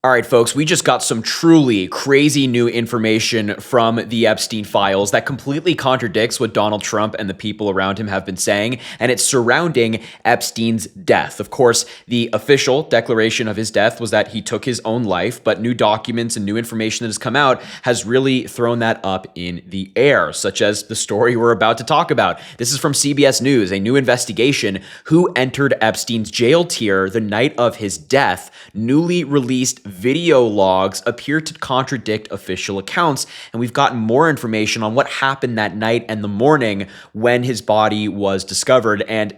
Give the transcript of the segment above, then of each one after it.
All right, folks, we just got some truly crazy new information from the Epstein files that completely contradicts what Donald Trump and the people around him have been saying, and it's surrounding Epstein's death. Of course, the official declaration of his death was that he took his own life, but new documents and new information that has come out has really thrown that up in the air, such as the story we're about to talk about. This is from CBS News, a new investigation. Who entered Epstein's jail tier the night of his death? Newly released video logs appear to contradict official accounts, and we've gotten more information on what happened that night and the morning when his body was discovered, and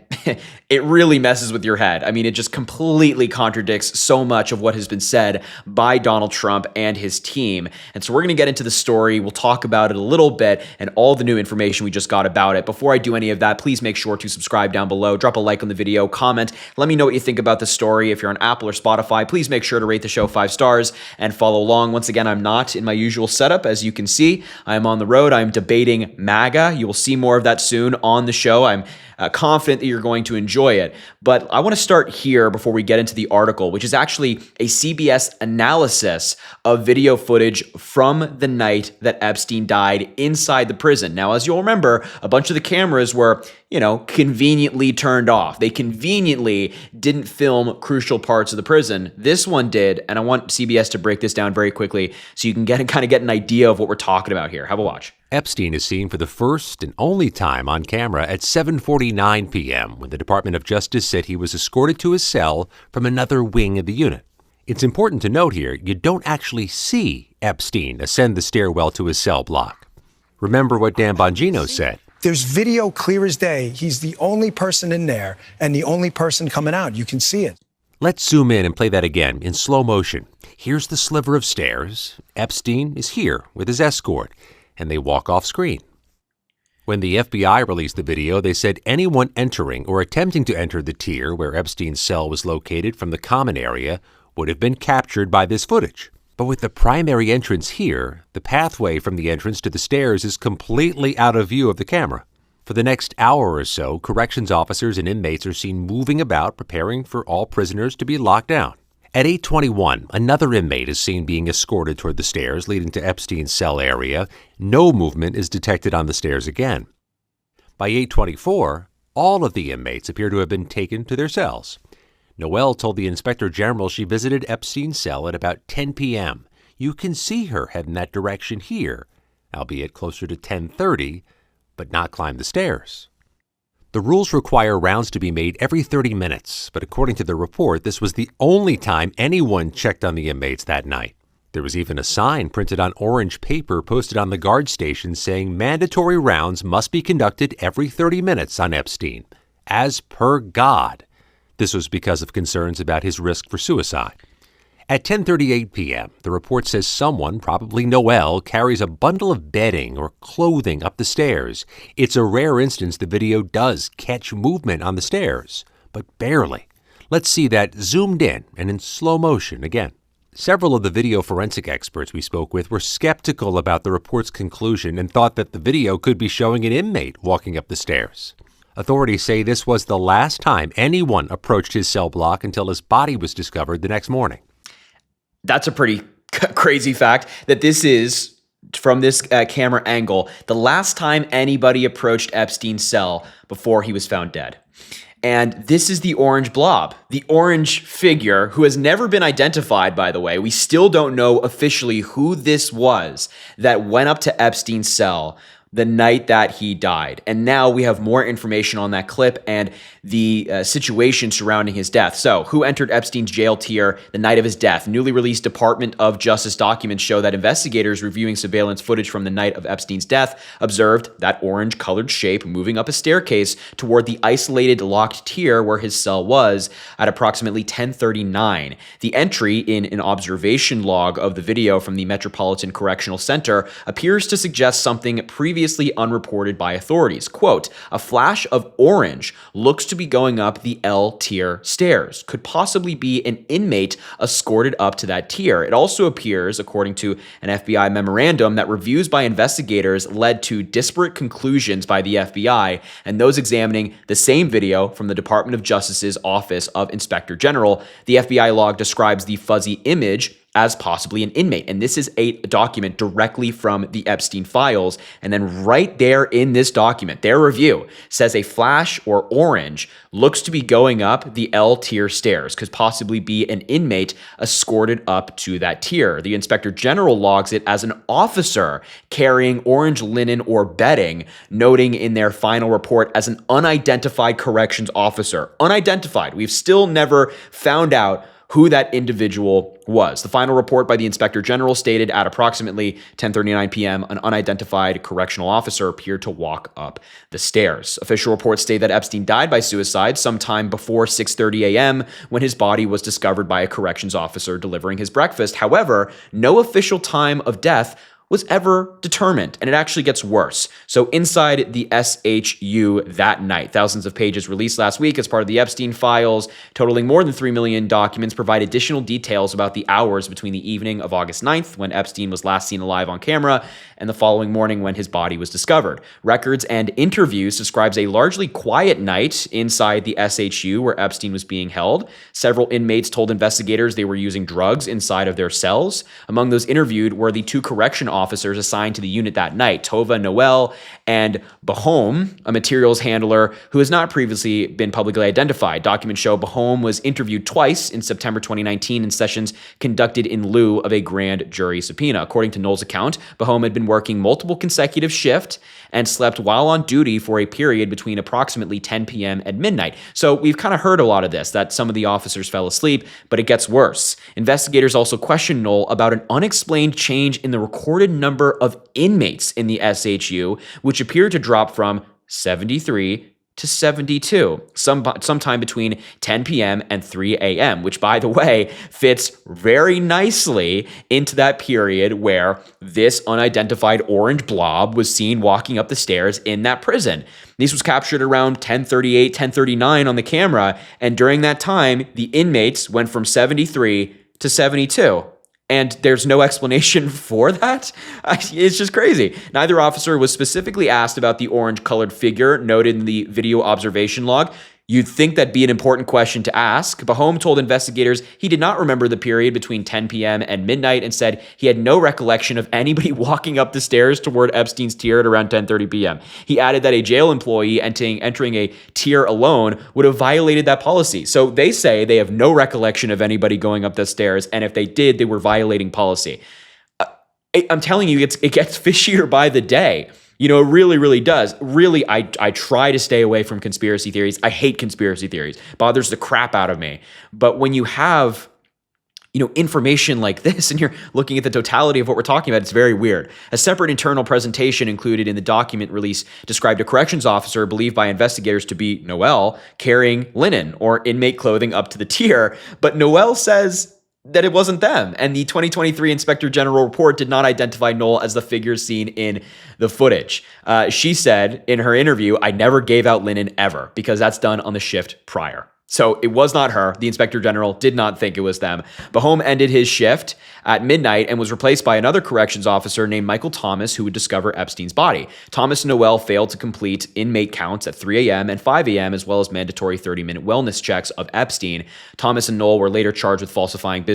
it really messes with your head. I mean, it just completely contradicts so much of what has been said by Donald Trump and his team. And so we're going to get into the story. We'll talk about it a little bit and all the new information we just got about it. Before I do any of that, please make sure to subscribe down below, drop a like on the video, comment, let me know what you think about the story. If you're on Apple or Spotify, please make sure to rate the show 5 stars and follow along. Once again, I'm not in my usual setup. As you can see, I'm on the road. I'm debating MAGA. You will see more of that soon on the show. I'm confident that you're going to enjoy it. But I want to start here before we get into the article, which is actually a CBS analysis of video footage from the night that Epstein died inside the prison. Now, as you'll remember, a bunch of the cameras were, conveniently turned off. They conveniently didn't film crucial parts of the prison. This one did, and I want CBS to break this down very quickly so you can get an idea of what we're talking about here. Have a watch. Epstein is seen for the first and only time on camera at 7:49 p.m. when the Department of Justice said he was escorted to his cell from another wing of the unit. It's important to note here, you don't actually see Epstein ascend the stairwell to his cell block. Remember what Dan Bongino said. There's video clear as day. He's the only person in there and the only person coming out. You can see it. Let's zoom in and play that again in slow motion. Here's the sliver of stairs. Epstein is here with his escort, and they walk off screen. When the FBI released the video, they said anyone entering or attempting to enter the tier where Epstein's cell was located from the common area would have been captured by this footage. But with the primary entrance here, the pathway from the entrance to the stairs is completely out of view of the camera. For the next hour or so, corrections officers and inmates are seen moving about, preparing for all prisoners to be locked down. At 8:21, another inmate is seen being escorted toward the stairs leading to Epstein's cell area. No movement is detected on the stairs again. By 8:24, all of the inmates appear to have been taken to their cells. Noelle told the Inspector General she visited Epstein's cell at about 10 p.m. You can see her head in that direction here, albeit closer to 10:30, but not climb the stairs. The rules require rounds to be made every 30 minutes, but according to the report, this was the only time anyone checked on the inmates that night. There was even a sign printed on orange paper posted on the guard station saying mandatory rounds must be conducted every 30 minutes on Epstein, as per God. This was because of concerns about his risk for suicide. At 10:38 p.m., the report says someone, probably Noelle, carries a bundle of bedding or clothing up the stairs. It's a rare instance the video does catch movement on the stairs, but barely. Let's see that zoomed in and in slow motion again. Several of the video forensic experts we spoke with were skeptical about the report's conclusion and thought that the video could be showing an inmate walking up the stairs. Authorities say this was the last time anyone approached his cell block until his body was discovered the next morning. That's a pretty crazy fact that this is, from this camera angle, the last time anybody approached Epstein's cell before he was found dead. And this is the orange blob, the orange figure who has never been identified, by the way. We still don't know officially who this was that went up to Epstein's cell the night that he died. And now we have more information on that clip and the situation surrounding his death. So, who entered Epstein's jail tier the night of his death? Newly released Department of Justice documents show that investigators reviewing surveillance footage from the night of Epstein's death observed that orange-colored shape moving up a staircase toward the isolated locked tier where his cell was at approximately 10:39. The entry in an observation log of the video from the Metropolitan Correctional Center appears to suggest something previously unreported by authorities. Quote, a flash of orange looks to be going up the L tier stairs. Could possibly be an inmate escorted up to that tier. It also appears, according to an FBI memorandum, that reviews by investigators led to disparate conclusions by the FBI and those examining the same video from the Department of Justice's Office of Inspector General. The FBI log describes the fuzzy image as possibly an inmate. And this is a document directly from the Epstein files. And then right there in this document, their review says a flash or orange looks to be going up the L tier stairs, could possibly be an inmate escorted up to that tier. The inspector general logs it as an officer carrying orange linen or bedding, noting in their final report as an unidentified corrections officer. Unidentified. We've still never found out who that individual was. The final report by the Inspector General stated at approximately 10:39 p.m., an unidentified correctional officer appeared to walk up the stairs. Official reports state that Epstein died by suicide sometime before 6:30 a.m. when his body was discovered by a corrections officer delivering his breakfast. However, no official time of death was ever determined, and it actually gets worse. So inside the SHU that night, thousands of pages released last week as part of the Epstein files, totaling more than 3 million documents, provide additional details about the hours between the evening of August 9th, when Epstein was last seen alive on camera, and the following morning when his body was discovered. Records and interviews describes a largely quiet night inside the SHU where Epstein was being held. Several inmates told investigators they were using drugs inside of their cells. Among those interviewed were the 2 correction officers assigned to the unit that night, Tova Noel and Bahom, a materials handler who has not previously been publicly identified. Documents show Bahom was interviewed twice in September 2019 in sessions conducted in lieu of a grand jury subpoena. According to Noel's account, Bahom had been working multiple consecutive shifts and slept while on duty for a period between approximately 10 p.m. and midnight. So we've kind of heard a lot of this, that some of the officers fell asleep, but it gets worse. Investigators also questioned Noel about an unexplained change in the recorded number of inmates in the SHU, which appeared to drop from 73 to 72, sometime between 10 p.m. and 3 a.m., which, by the way, fits very nicely into that period where this unidentified orange blob was seen walking up the stairs in that prison. This was captured around 10:38, 10:39 on the camera, and during that time, the inmates went from 73 to 72. And there's no explanation for that. It's just crazy. Neither officer was specifically asked about the orange-colored figure noted in the video observation log. You'd think that'd be an important question to ask. Bahom told investigators he did not remember the period between 10 p.m. and midnight and said he had no recollection of anybody walking up the stairs toward Epstein's tier at around 10:30 p.m. He added that a jail employee entering a tier alone would have violated that policy. So they say they have no recollection of anybody going up the stairs, and if they did, they were violating policy. I'm telling you, it gets fishier by the day. You know, it really, really does. Really, I try to stay away from conspiracy theories. I hate conspiracy theories. Bothers the crap out of me. But when you have, information like this and you're looking at the totality of what we're talking about, it's very weird. A separate internal presentation included in the document release described a corrections officer believed by investigators to be Noel carrying linen or inmate clothing up to the tier. But Noel says that it wasn't them. And the 2023 Inspector General report did not identify Noel as the figure seen in the footage. She said in her interview, "I never gave out linen ever because that's done on the shift prior." So it was not her. The Inspector General did not think it was them. Bahom ended his shift at midnight and was replaced by another corrections officer named Michael Thomas, who would discover Epstein's body. Thomas and Noel failed to complete inmate counts at 3 a.m. and 5 a.m., as well as mandatory 30-minute wellness checks of Epstein. Thomas and Noel were later charged with falsifying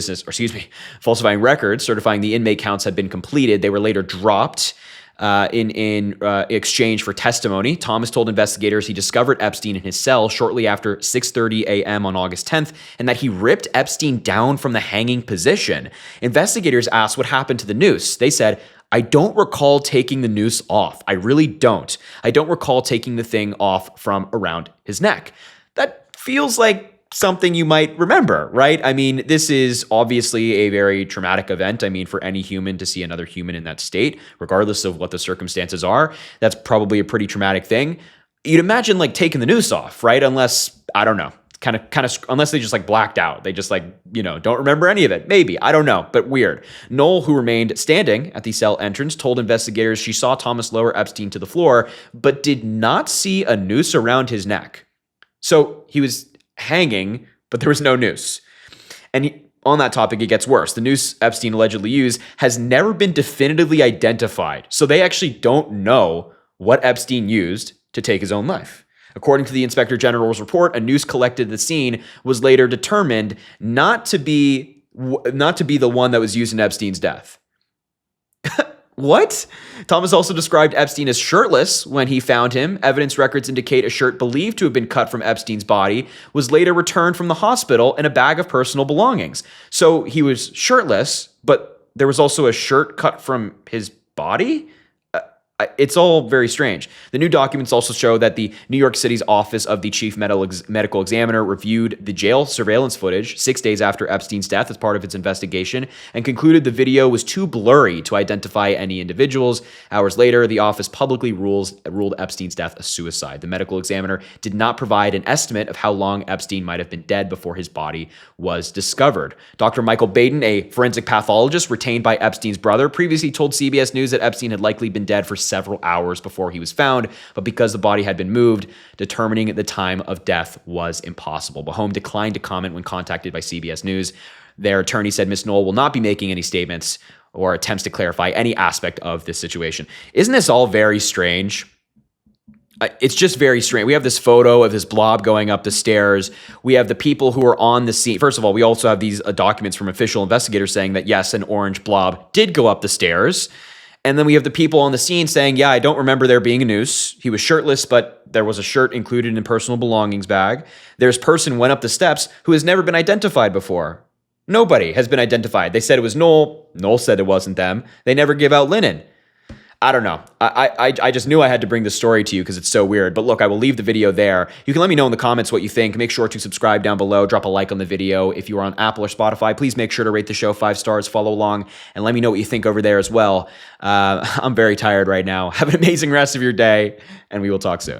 records, certifying the inmate counts had been completed. They were later dropped in exchange for testimony. Thomas told investigators he discovered Epstein in his cell shortly after 6:30 a.m. on August 10th and that he ripped Epstein down from the hanging position. Investigators asked what happened to the noose. They said, "I don't recall taking the noose off. I really don't. I don't recall taking the thing off from around his neck." That feels like something you might remember, right? I mean, this is obviously a very traumatic event. I mean, for any human to see another human in that state, regardless of what the circumstances are, that's probably a pretty traumatic thing. You'd imagine like taking the noose off, right? Unless, I don't know, kind of, unless they just like blacked out. They just don't remember any of it. Maybe, I don't know, but weird. Noel, who remained standing at the cell entrance, told investigators she saw Thomas lower Epstein to the floor, but did not see a noose around his neck. So he was hanging, but there was no noose. And on that topic, it gets worse. The noose Epstein allegedly used has never been definitively identified. So they actually don't know what Epstein used to take his own life. According to the Inspector General's report, a noose collected at the scene was later determined not to be not to be the one that was used in Epstein's death. What? Thomas also described Epstein as shirtless when he found him. Evidence records indicate a shirt believed to have been cut from Epstein's body was later returned from the hospital in a bag of personal belongings. So he was shirtless, but there was also a shirt cut from his body? It's all very strange. The new documents also show that the New York City's Office of the Chief Medical Examiner reviewed the jail surveillance footage 6 days after Epstein's death as part of its investigation and concluded the video was too blurry to identify any individuals. Hours later, the office publicly ruled Epstein's death a suicide. The medical examiner did not provide an estimate of how long Epstein might have been dead before his body was discovered. Dr. Michael Baden, a forensic pathologist retained by Epstein's brother, previously told CBS News that Epstein had likely been dead for several hours before he was found, but because the body had been moved, determining the time of death was impossible. Bahome declined to comment when contacted by CBS News. Their attorney said Ms. Knoll will not be making any statements or attempts to clarify any aspect of this situation. Isn't this all very strange? It's just very strange. We have this photo of this blob going up the stairs. We have the people who are on the scene. First of all, we also have these documents from official investigators saying that, yes, an orange blob did go up the stairs. And then we have the people on the scene saying, yeah, I don't remember there being a noose. He was shirtless, but there was a shirt included in personal belongings bag. This person went up the steps who has never been identified before. Nobody has been identified. They said it was Knoll. Knoll said it wasn't them. They never give out linen. I don't know. I just knew I had to bring this story to you because it's so weird. But look, I will leave the video there. You can let me know in the comments what you think. Make sure to subscribe down below. Drop a like on the video. If you are on Apple or Spotify, please make sure to rate the show 5 stars, follow along, and let me know what you think over there as well. I'm very tired right now. Have an amazing rest of your day, and we will talk soon.